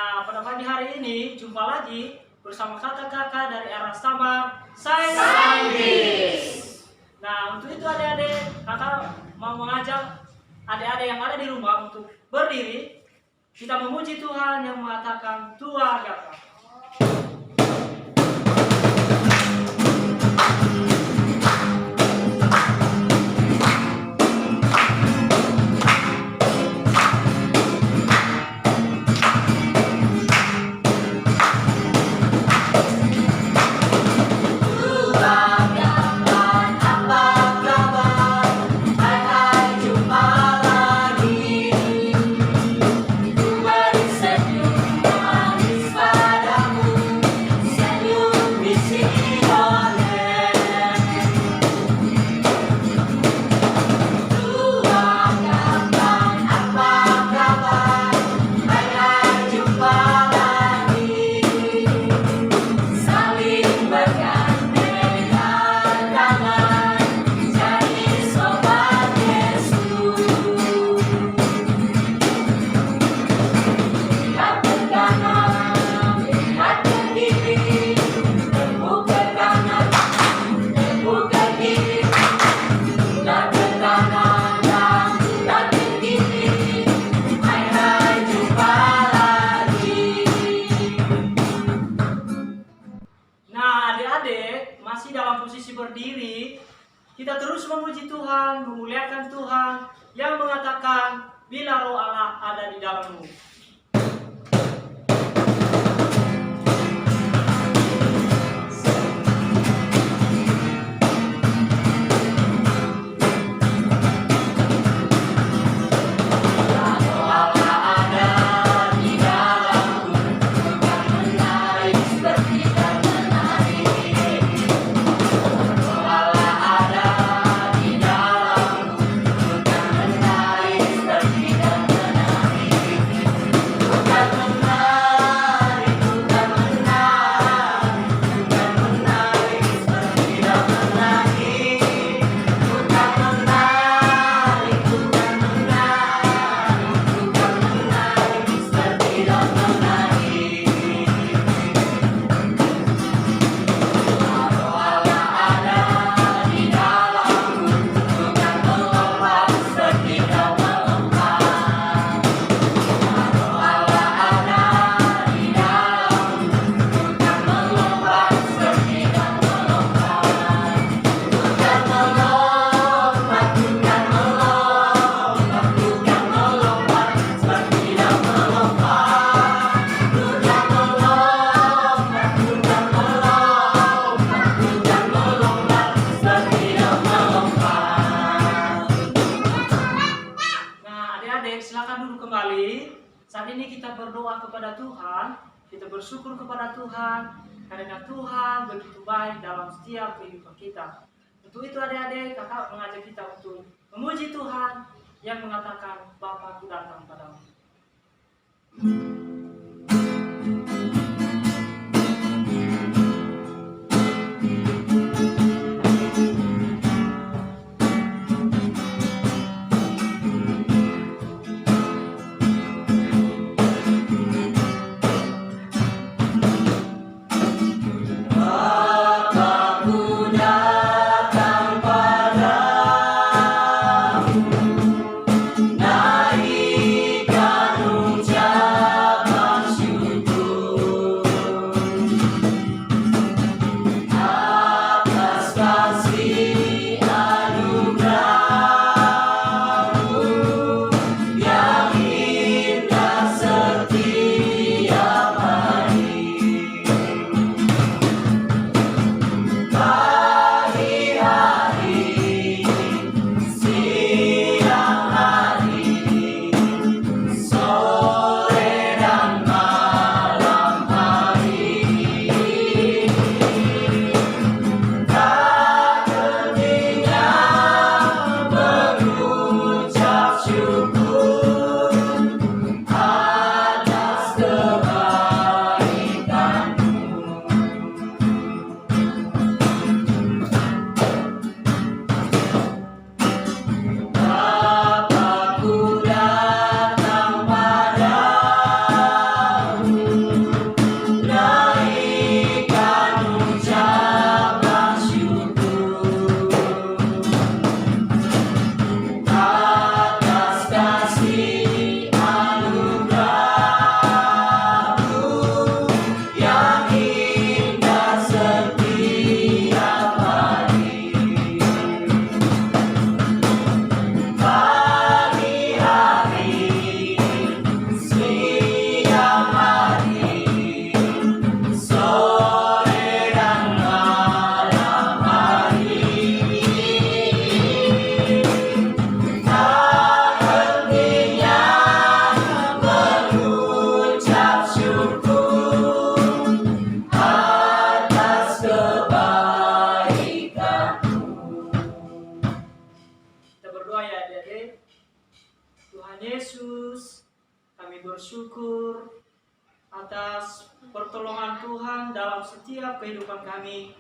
Nah, pada pagi hari ini jumpa lagi bersama kakak-kakak dari arah Samar Sains. Nah, untuk itu adik-adik, kakak mau mengajak adik-adik yang ada di rumah untuk berdiri. Kita memuji Tuhan yang mengatakan Tuhan dapat. Masih dalam posisi berdiri, kita terus memuji Tuhan, memuliakan Tuhan yang mengatakan bila roh Allah ada di dalammu. Silakan duduk kembali. Saat ini kita berdoa kepada Tuhan, kita bersyukur kepada Tuhan karena Tuhan begitu baik dalam setiap kehidupan kita. Untuk itu adik-adik, kakak mengajak kita untuk memuji Tuhan yang mengatakan Bapa, aku datang padamu. Naikkan ucapan bersyukur atas pertolongan Tuhan dalam setiap kehidupan kami.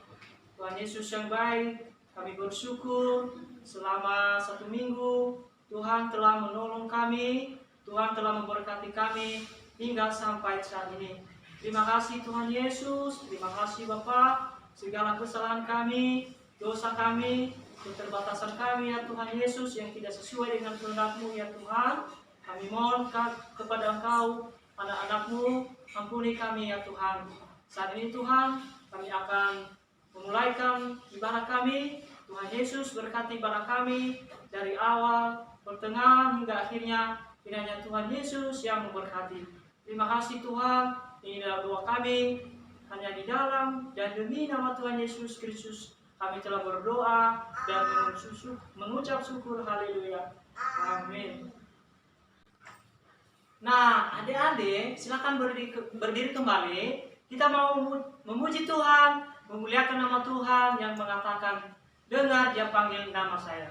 Tuhan Yesus yang baik, kami bersyukur selama 1 minggu Tuhan telah menolong kami, Tuhan telah memberkati kami hingga sampai saat ini. Terima kasih Tuhan Yesus, terima kasih Bapa. Segala kesalahan kami, dosa kami, keterbatasan kami ya Tuhan Yesus yang tidak sesuai dengan kehendak-Mu ya Tuhan, kami mohon kepada Engkau, anak-anak-Mu, ampuni kami ya Tuhan. Saat ini Tuhan, kami akan memulaikan ibadah kami. Tuhan Yesus berkati ibadah kami dari awal, pertengahan hingga akhirnya. Kiranya Tuhan Yesus yang memberkati. Terima kasih Tuhan, ini adalah doa kami. Hanya di dalam dan demi nama Tuhan Yesus Kristus kami telah berdoa dan mengucap syukur. Haleluya. Amin. Nah, adik-adik, silakan berdiri kembali. Kita mau memuji Tuhan, memuliakan nama Tuhan yang mengatakan, dengar dia panggil nama saya.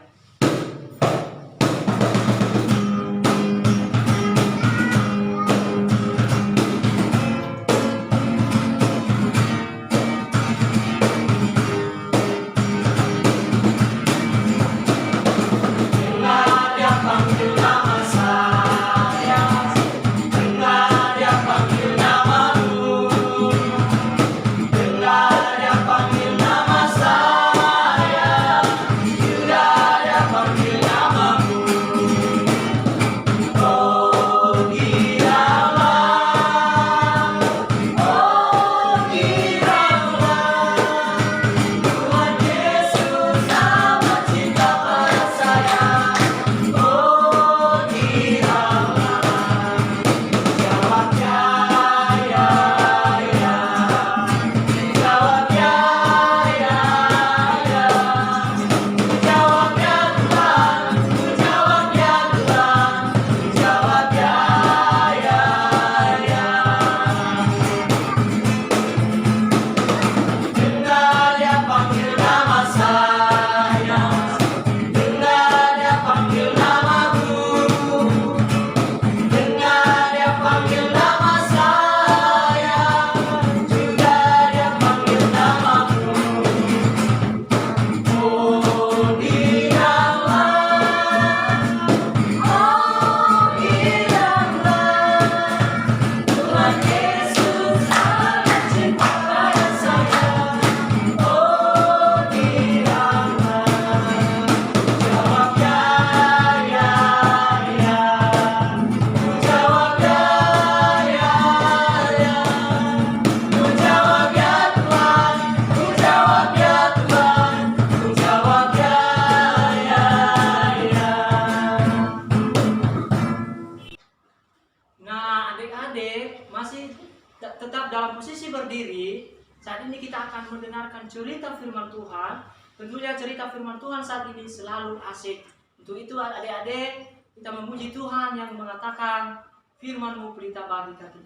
Tetap dalam posisi berdiri. Saat ini kita akan mendengarkan cerita firman Tuhan. Tentunya cerita firman Tuhan saat ini selalu asik. Untuk itu adik-adik, kita memuji Tuhan yang mengatakan, firman-Mu pelita bagi kami.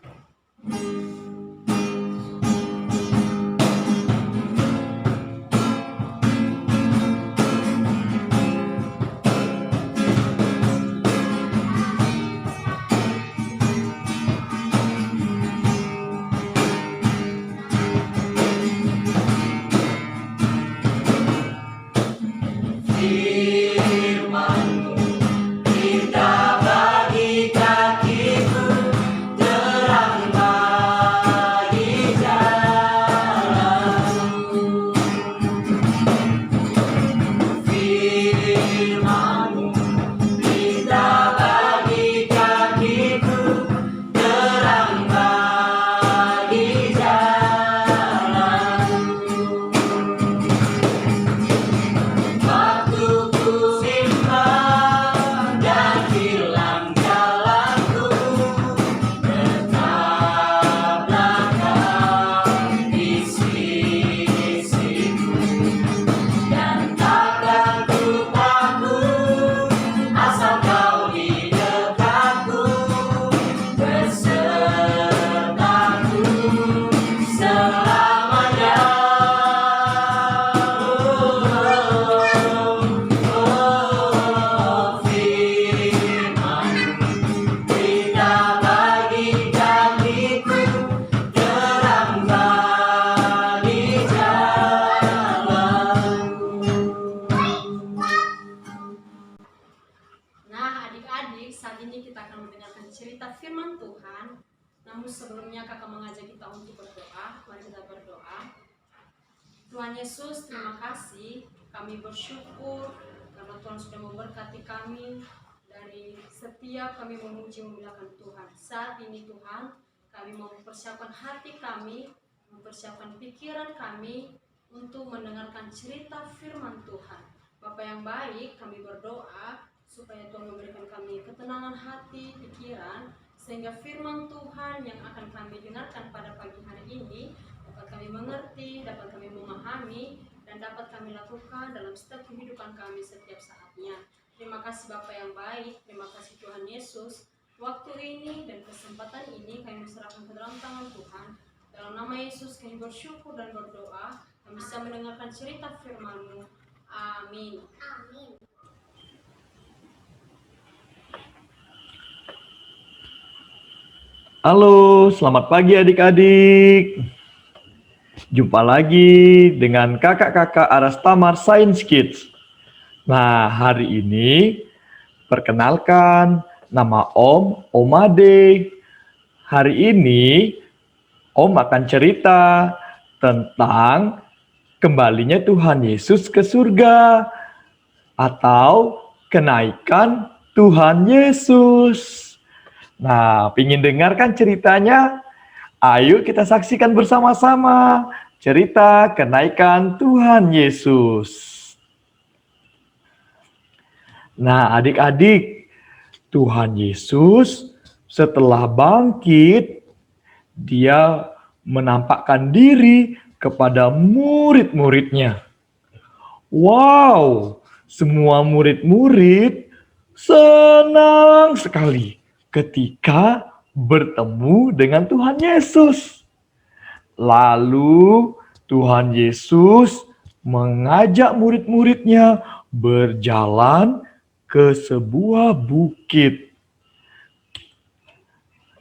Kita bagi kakiku terang Namun sebelumnya kakak mengajak kita untuk berdoa. Mari kita berdoa. Tuhan Yesus, terima kasih. Kami bersyukur karena Tuhan sudah memberkati kami dari setiap kami memuji memuliakan Tuhan. Saat ini Tuhan, kami mau mempersiapkan hati kami, mempersiapkan pikiran kami untuk mendengarkan cerita firman Tuhan. Bapa yang baik, kami berdoa supaya Tuhan memberikan kami ketenangan hati, pikiran, sehingga firman Tuhan yang akan kami dengarkan pada pagi hari ini dapat kami mengerti, dapat kami memahami, dan dapat kami lakukan dalam setiap kehidupan kami setiap saatnya. Terima kasih Bapa yang baik, terima kasih Tuhan Yesus. Waktu ini dan kesempatan ini kami serahkan ke dalam tangan Tuhan. Dalam nama Yesus kami bersyukur dan berdoa, kami bisa mendengarkan cerita firman-Mu. Amin. Amin. Halo, selamat pagi adik-adik. Jumpa lagi dengan kakak-kakak Aras Tamar Science Kids. Nah, hari ini perkenalkan nama Om Ade. Hari ini Om akan cerita tentang kembalinya Tuhan Yesus ke surga atau kenaikan Tuhan Yesus. Nah, pingin dengarkan ceritanya? Ayo kita saksikan bersama-sama cerita kenaikan Tuhan Yesus. Nah, adik-adik, Tuhan Yesus setelah bangkit, dia menampakkan diri kepada murid-muridnya. Wow, semua murid-murid senang sekali ketika bertemu dengan Tuhan Yesus. Lalu Tuhan Yesus mengajak murid-muridnya berjalan ke sebuah bukit.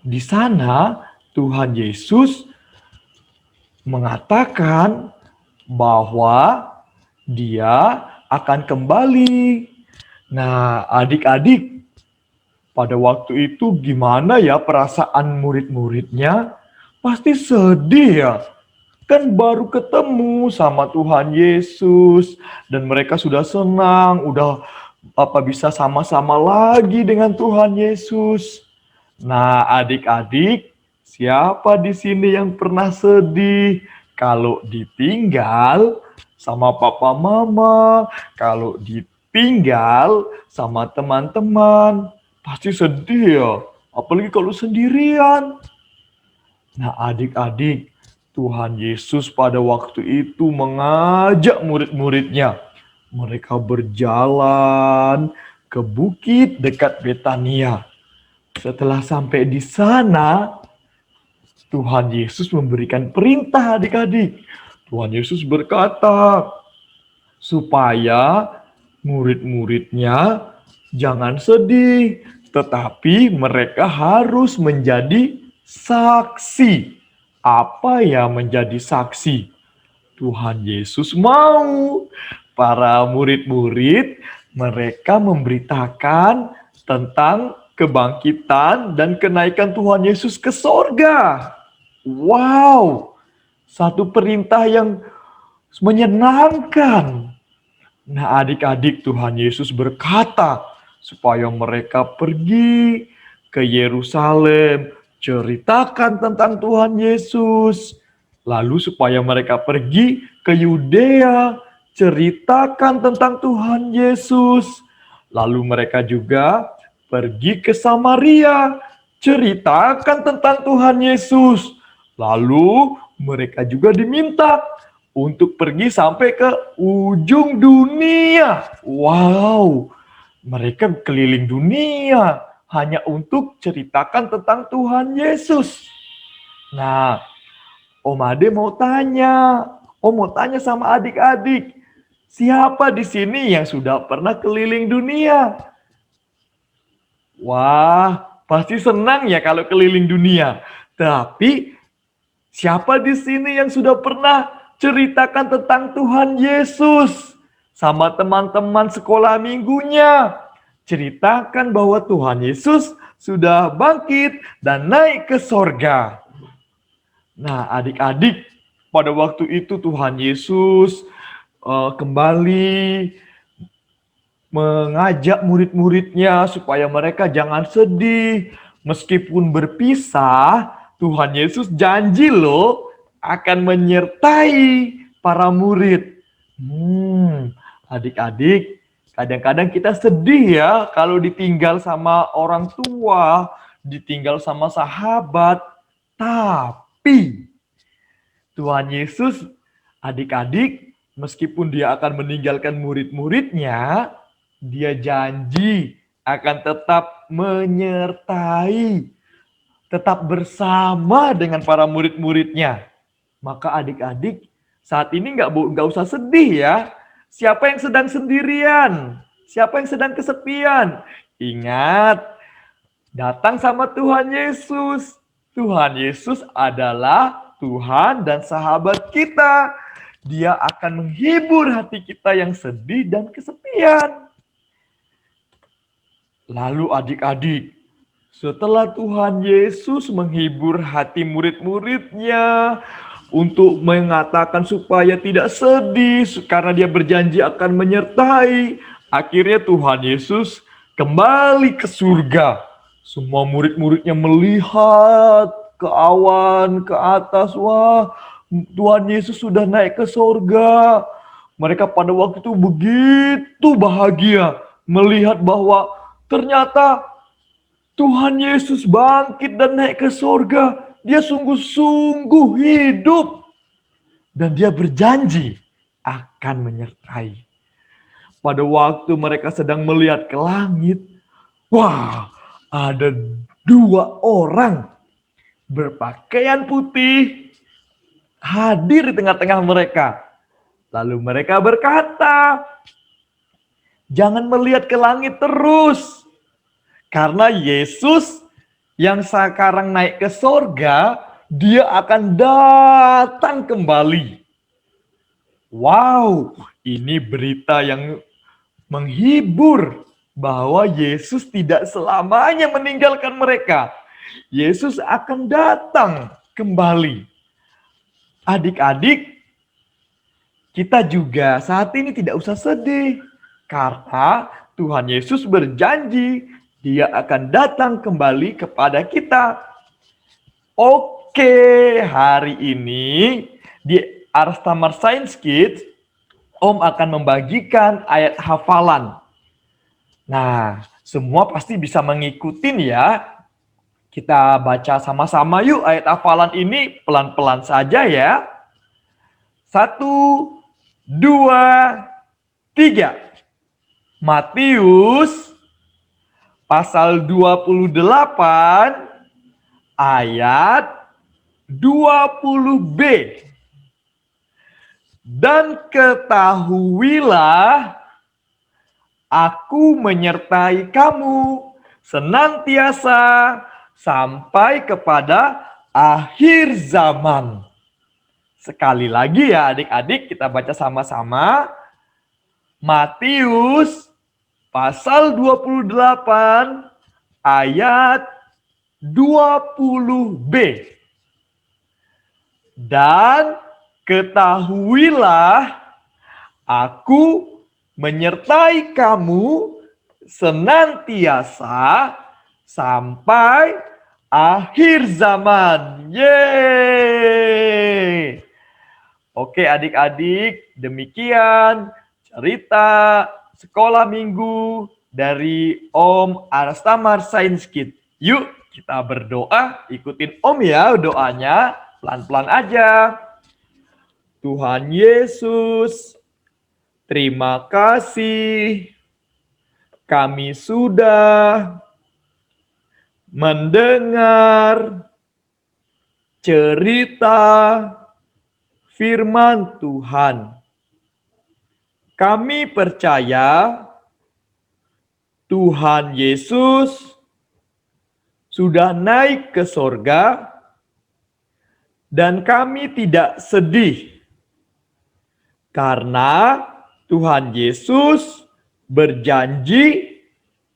Di sana Tuhan Yesus mengatakan bahwa dia akan kembali. Nah, adik-adik, pada waktu itu gimana ya perasaan murid-muridnya? Pasti sedih ya. Kan baru ketemu sama Tuhan Yesus dan mereka sudah senang, udah bisa sama-sama lagi dengan Tuhan Yesus. Nah, adik-adik, siapa di sini yang pernah sedih kalau ditinggal sama papa mama, kalau ditinggal sama teman-teman? Pasti sedih ya, apalagi kalau sendirian. Nah, adik-adik, Tuhan Yesus pada waktu itu mengajak murid-muridnya. Mereka berjalan ke bukit dekat Betania. Setelah sampai di sana, Tuhan Yesus memberikan perintah adik-adik. Tuhan Yesus berkata, supaya murid-muridnya jangan sedih, tetapi mereka harus menjadi saksi. Apa ya menjadi saksi? Tuhan Yesus mau para murid-murid mereka memberitakan tentang kebangkitan dan kenaikan Tuhan Yesus ke sorga. Wow, satu perintah yang menyenangkan. Nah, adik-adik, Tuhan Yesus berkata supaya mereka pergi ke Yerusalem, ceritakan tentang Tuhan Yesus. Lalu supaya mereka pergi ke Yudea, ceritakan tentang Tuhan Yesus. Lalu mereka juga pergi ke Samaria, ceritakan tentang Tuhan Yesus. Lalu mereka juga diminta untuk pergi sampai ke ujung dunia. Wow, mereka keliling dunia hanya untuk ceritakan tentang Tuhan Yesus. Nah, Om Ade mau tanya, sama adik-adik, siapa di sini yang sudah pernah keliling dunia? Wah, pasti senang ya kalau keliling dunia. Tapi siapa di sini yang sudah pernah ceritakan tentang Tuhan Yesus sama teman-teman sekolah minggunya? Ceritakan bahwa Tuhan Yesus sudah bangkit dan naik ke sorga. Nah, adik-adik, pada waktu itu Tuhan Yesus kembali mengajak murid-muridnya supaya mereka jangan sedih. Meskipun berpisah, Tuhan Yesus janji loh akan menyertai para murid. Adik-adik, kadang-kadang kita sedih ya kalau ditinggal sama orang tua, ditinggal sama sahabat. Tapi Tuhan Yesus, adik-adik, meskipun dia akan meninggalkan murid-muridnya, dia janji akan tetap menyertai, tetap bersama dengan para murid-muridnya. Maka adik-adik, saat ini nggak usah sedih ya. Siapa yang sedang sendirian? Siapa yang sedang kesepian? Ingat, datang sama Tuhan Yesus. Tuhan Yesus adalah Tuhan dan sahabat kita. Dia akan menghibur hati kita yang sedih dan kesepian. Lalu adik-adik, setelah Tuhan Yesus menghibur hati murid-muridnya untuk mengatakan supaya tidak sedih karena dia berjanji akan menyertai, akhirnya Tuhan Yesus kembali ke surga. Semua murid-muridnya melihat ke awan, ke atas. Wah, Tuhan Yesus sudah naik ke surga. Mereka pada waktu itu begitu bahagia melihat bahwa ternyata Tuhan Yesus bangkit dan naik ke surga. Dia sungguh-sungguh hidup. Dan dia berjanji akan menyertai. Pada waktu mereka sedang melihat ke langit, wah, ada 2 orang berpakaian putih hadir di tengah-tengah mereka. Lalu mereka berkata, jangan melihat ke langit terus. Karena Yesus yang sekarang naik ke sorga, dia akan datang kembali. Wow, ini berita yang menghibur bahwa Yesus tidak selamanya meninggalkan mereka. Yesus akan datang kembali. Adik-adik, kita juga saat ini tidak usah sedih. Karena Tuhan Yesus berjanji dia akan datang kembali kepada kita. Oke, hari ini di Ars Tamar Science Kids, Om akan membagikan ayat hafalan. Nah, semua pasti bisa ngikutin ya. Kita baca sama-sama yuk ayat hafalan ini pelan-pelan saja ya. 1, 2, 3. Matius pasal 28 ayat 20b. Dan ketahuilah, aku menyertai kamu senantiasa sampai kepada akhir zaman. Sekali lagi ya adik-adik, kita baca sama-sama. Matius pasal 28 ayat 20b. Dan ketahuilah, aku menyertai kamu senantiasa sampai akhir zaman. Yeay! Oke adik-adik, demikian cerita sekolah minggu dari Om Ars Tamar Science Kids. Yuk kita berdoa, ikutin Om ya doanya, pelan-pelan aja. Tuhan Yesus, terima kasih kami sudah mendengar cerita firman Tuhan. Kami percaya Tuhan Yesus sudah naik ke sorga dan kami tidak sedih karena Tuhan Yesus berjanji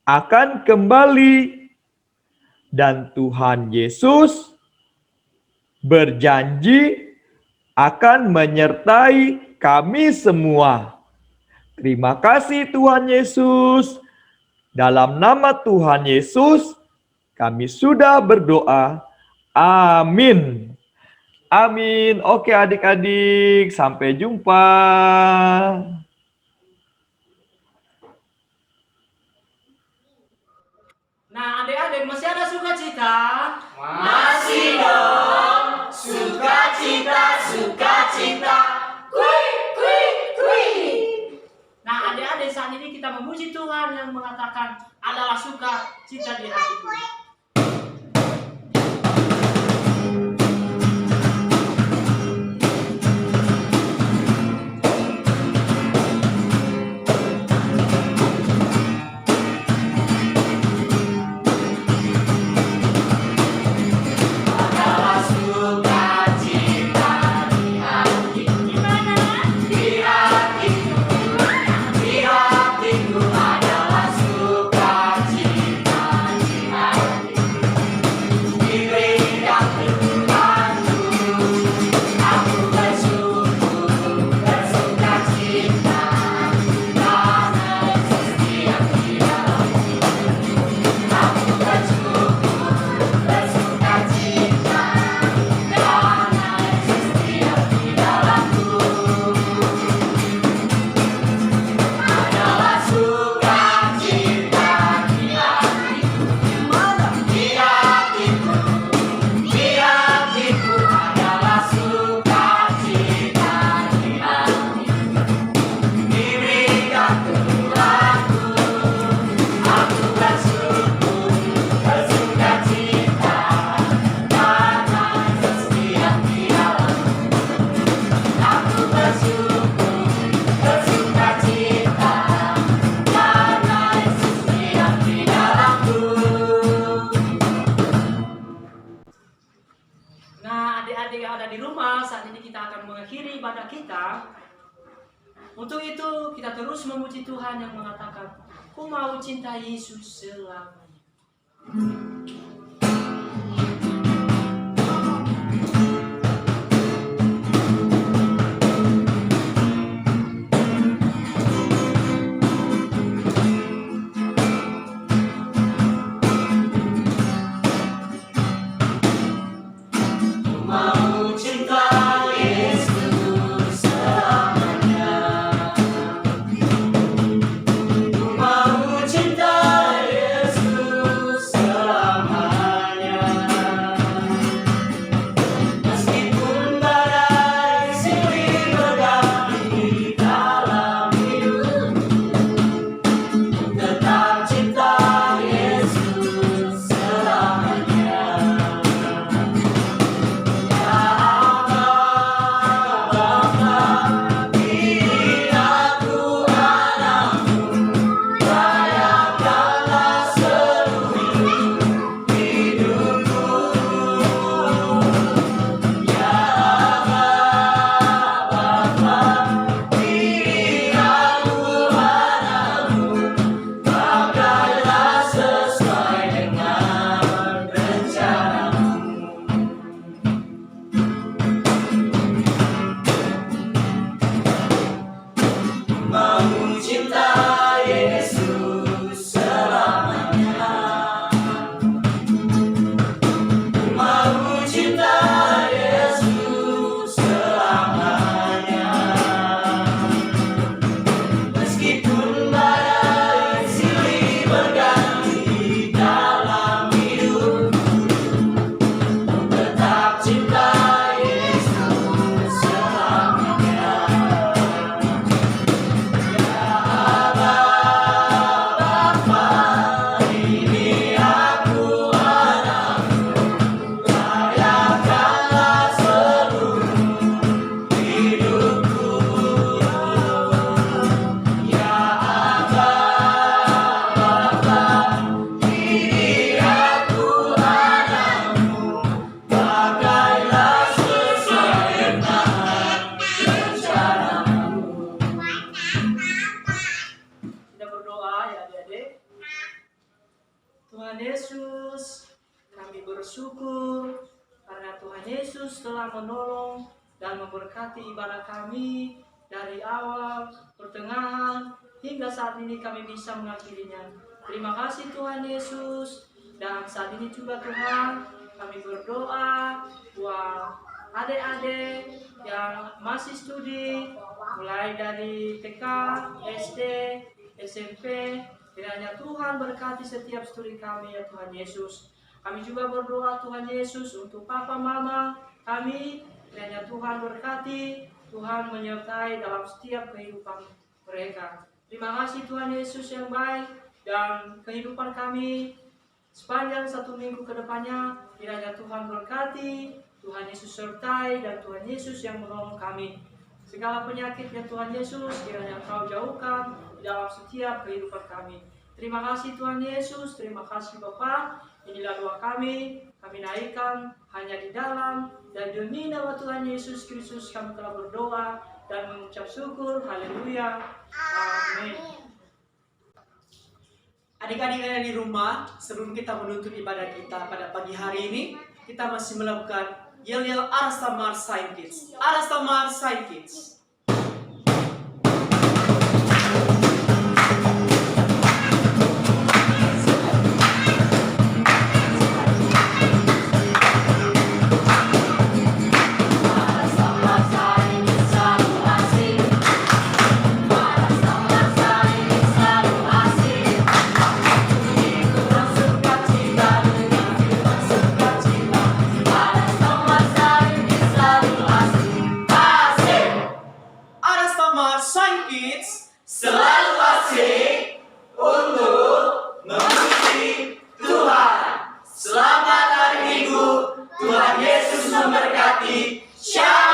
akan kembali Dan Tuhan Yesus berjanji akan menyertai kami semua. Terima kasih Tuhan Yesus. Dalam nama Tuhan Yesus, kami sudah berdoa. Amin. Amin. Oke adik-adik, sampai jumpa. Nah, adik-adik masih ada sukacita? Masih dong, sukacita, sukacita, kui, kui, kui. Nah, adik-adik saat ini kita memuji Tuhan yang mengatakan adalah sukacita di hatiku. Adalah sukacita di hatiku. Di hatiku, di hatiku adalah sukacita di hatiku. Diberikan Tuhanku, aku bersyukur, bersukacita, karena Yesus diam di dalamku. Aku bersyukur, bersukacita, karena Yesus diam di dalamku. Adalah sukacita di hatiku. Di hatiku, di hatiku adalah sukacita di hatiku. Diberikan Tuhanku, aku bersyukur, bersukacita, karena Yesus diam di dalamku. Aku bersyukur, bersukacita, karena Yesus diam di dalamku. Nah, adik-adik yang ada di rumah, saat ini kita akan mengakhiri ibadah kita. Untuk itu, kita terus memuji Tuhan yang mengatakan, "Ku mau cinta Yesus selamanya." Mau cinta Yesus selamanya. Mau cinta Yesus selamanya. Yesus telah menolong dan memberkati ibadah kami dari awal, pertengahan, hingga saat ini kami bisa mengakhirinya. Terima kasih Tuhan Yesus. Dan saat ini juga Tuhan, kami berdoa buat adik-adik yang masih studi, mulai dari TK, SD, SMP, kiranya Tuhan berkati setiap studi kami ya Tuhan Yesus. Kami juga berdoa Tuhan Yesus untuk papa mama kami, kiranya Tuhan berkati, Tuhan menyertai dalam setiap kehidupan mereka. Terima kasih Tuhan Yesus yang baik, dan kehidupan kami sepanjang 1 minggu ke depannya, kiranya Tuhan berkati, Tuhan Yesus sertai, dan Tuhan Yesus yang menolong kami. Segala penyakit ya Tuhan Yesus, kiranya Kau jauhkan dalam setiap kehidupan kami. Terima kasih Tuhan Yesus, terima kasih Bapa. Inilah doa kami naikkan hanya di dalam dan demi nama Tuhan Yesus Kristus kami telah berdoa dan mengucap syukur. Haleluya. Amin. Adik-adik yang di rumah, sebelum kita menutup ibadah kita pada pagi hari ini, kita masih melakukan yel-yel Arastamar Sign Kids. Arastamar Sign Kids. Sign Kids Selalu asik untuk memuji Tuhan. Selamat hari Minggu. Tuhan Yesus memberkati. Shalom.